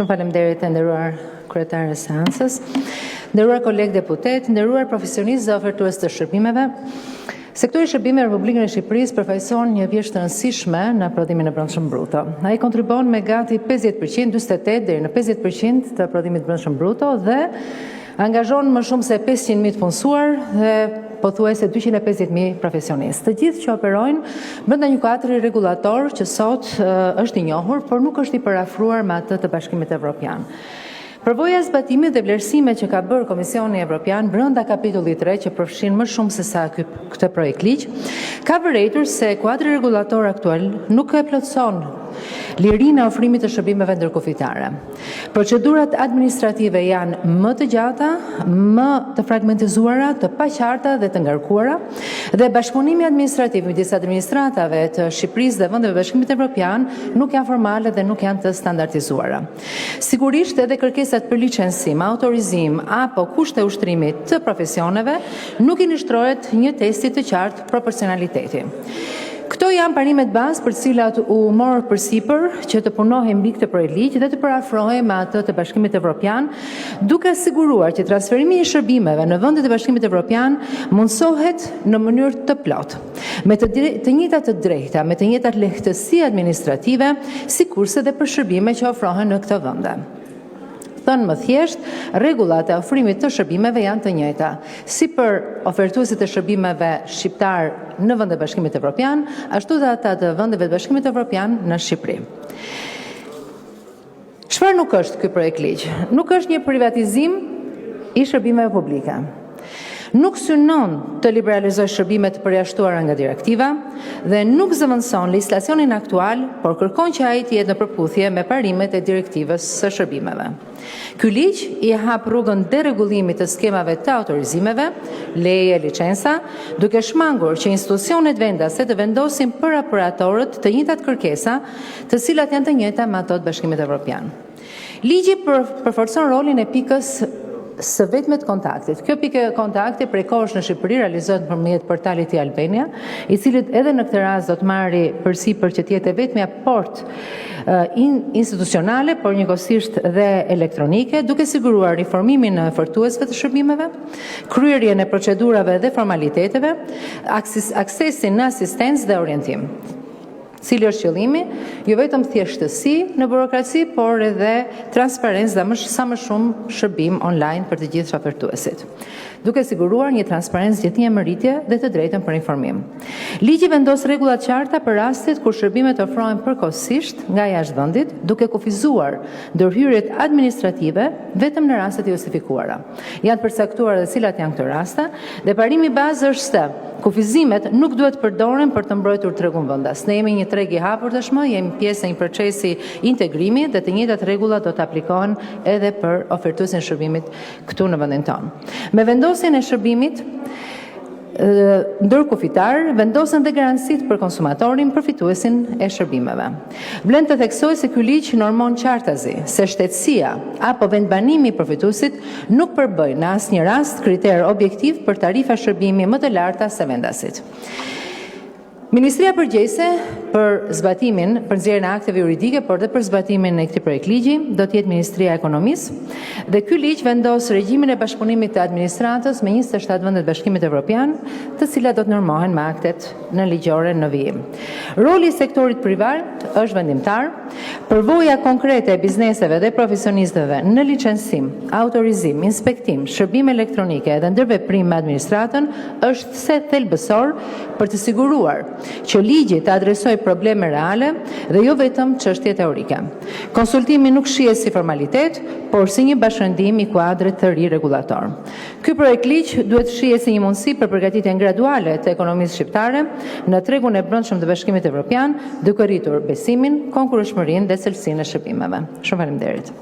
Shumë faleminderit të nderuar kryetare e seancës, nderuar kolegë deputet, nderuar profesionistë dhe ofertues të shërbimeve. Sektori i shërbimeve në Republikën e Shqipërisë përfaqëson një pjesë të rëndësishme në prodhimin e brendshëm bruto. Ai kontribon me gati 50%, 48 deri në 50% të prodhimit brendshëm bruto dhe angazhon më shumë se 500.000 të punësuar dhe pothuajse 250.000 profesionistë. Të gjithë që operojnë brenda një kuadri rregullator që sot është i njohur, por nuk është i parafruar me atë të Bashkimit Evropian. Përvoja e zbatimit dhe vlerësimet që ka bërë Komisioni Evropian brenda kapitullit 3 që përfshin më shumë se sa këtë projekt ligj, ka vërejtur se kuadri rregullator aktual nuk e plotëson lirinë e ofrimit të shërbimeve ndërkufitare. Procedurat administrative janë më të gjata, më të fragmentizuara, të paqarta dhe të ngarkuara, dhe bashkëpunimi administrativ midis administratave të Shqipërisë dhe vendeve të Bashkimit Evropian nuk janë formale dhe nuk janë të standardizuara. Sigurisht edhe kërkesat për licencim, autorizim apo kushte ushtrimit të profesioneve nuk i nishtrohet një testi të qartë proporcionaliteti. Këto janë parimet bazë për cilat u morë përsipër që të punohen mbi këtë projekt ligj dhe të parafrohen me atë të Bashkimit Evropian, duke siguruar që transferimi i shërbimeve në vendet e Bashkimit Evropian mundsohet në mënyrë të plotë, me të njëjtat të drejta, me të njëjtat lehtësi administrative, sikurse dhe për shërbime që ofrohen në këto vende. Thënë më thjesht, rregullat e ofrimit të shërbimeve janë të njëjta, si për ofertuesit e shërbimeve shqiptar në vendet e Bashkimit Evropian, ashtu dhe ata të vendeve të Bashkimit Evropian në Shqipëri. Çfarë nuk është ky projekt ligj? Nuk është një privatizim i shërbimeve publike. Nuk synon të liberalizoj shërbimet të përjashtuara nga direktiva dhe nuk zëvendëson legjislacionin aktual, por kërkon që ai të jetë në përputhje me parimet e directivës së shërbimeve. Ky ligj i hap rrugën deregullimit të skemave të autorizimeve, leje, licenca, duke shmangur që institucionet vendase të vendosin për operatorët të njëjtat kërkesa, të cilat janë të njëjta me ato të Bashkimit Evropian. Ligji përforcon rolin e pikës së vetmet kontaktit. Kjo pikë kontakti prej kohësh në Shqipëri realizohet nëpërmjet portalit i Albania, i cili edhe në këtë rast do të marrë përsipër që të jetë vetmja portë institucionale, por njëkohësisht dhe elektronike, duke siguruar informimin e ofertuesve të shërbimeve, kryerjen e procedurave dhe formaliteteve, aksesin në asistencë dhe orientim. Cili është qëllimi, jo vetëm thjeshtësi në burokraci, por edhe transparencë dhe sa më shumë shërbim online për të gjithë ofertuesit, duke siguruar një transparencë gjithnjëmëritje dhe të drejtën për informim. Ligji vendos rregulla të qarta për rastet kur shërbimet ofrohen përkohësisht nga jashtë vendit, duke kufizuar ndërhyrjet administrative vetëm në rastet e justifikuara. Janë përcaktuar edhe cilat janë këto raste, dhe parimi bazë është se kufizimet nuk duhet përdoren për të mbrojtur tregun vendas. Ne jemi një treg i hapur tashmë, jemi pjesë e një procesi integrimi dhe të njëjtat rregulla do të aplikohen edhe për ofertuesin e shërbimit këtu në vendin tonë. Me vendosjen e shërbimit ndërkufitar, vendosen dhe garancitë për konsumatorin, përfituesin e shërbimeve. Vlen të theksoj se ky ligj normon qartazi se shtetësia apo vendbanimi i përfituesit nuk përbëj në asnjë rast kriter objektiv për tarifa shërbimi më të larta se vendasit. Ministria përgjegjëse për zbatimin, për nxjerrjen e akteve juridike, por dhe për zbatimin e këtij projekt ligji, do të jetë Ministria e Ekonomisë, dhe ky ligj vendos regjimin e bashkëpunimit të administratës me 27 vendet Bashkimit Evropian, të cilat do të normohen me aktet në ligjore në vijim. Roli i sektorit privat është vendimtar. Përvoja konkrete e bizneseve dhe profesionistëve në licencim, autorizim, inspektim, shërbime elektronike dhe ndërveprim me administratën është se thelbësor për të siguruar që ligji të adresoj probleme reale dhe jo vetëm çështje teorike. Konsultimi nuk shihet si formalitet, por si një bashkëndim i kuadrit të ri rregullator. Ky projekt ligj duhet shihet si një mundësi për përgatitjen graduale të ekonomisë shqiptare në tregun e brendshëm të Bashkimit Evropian, duke rritur besimin, konkurrentshmërinë dhe cilësinë e shërbimeve. Shumë faleminderit.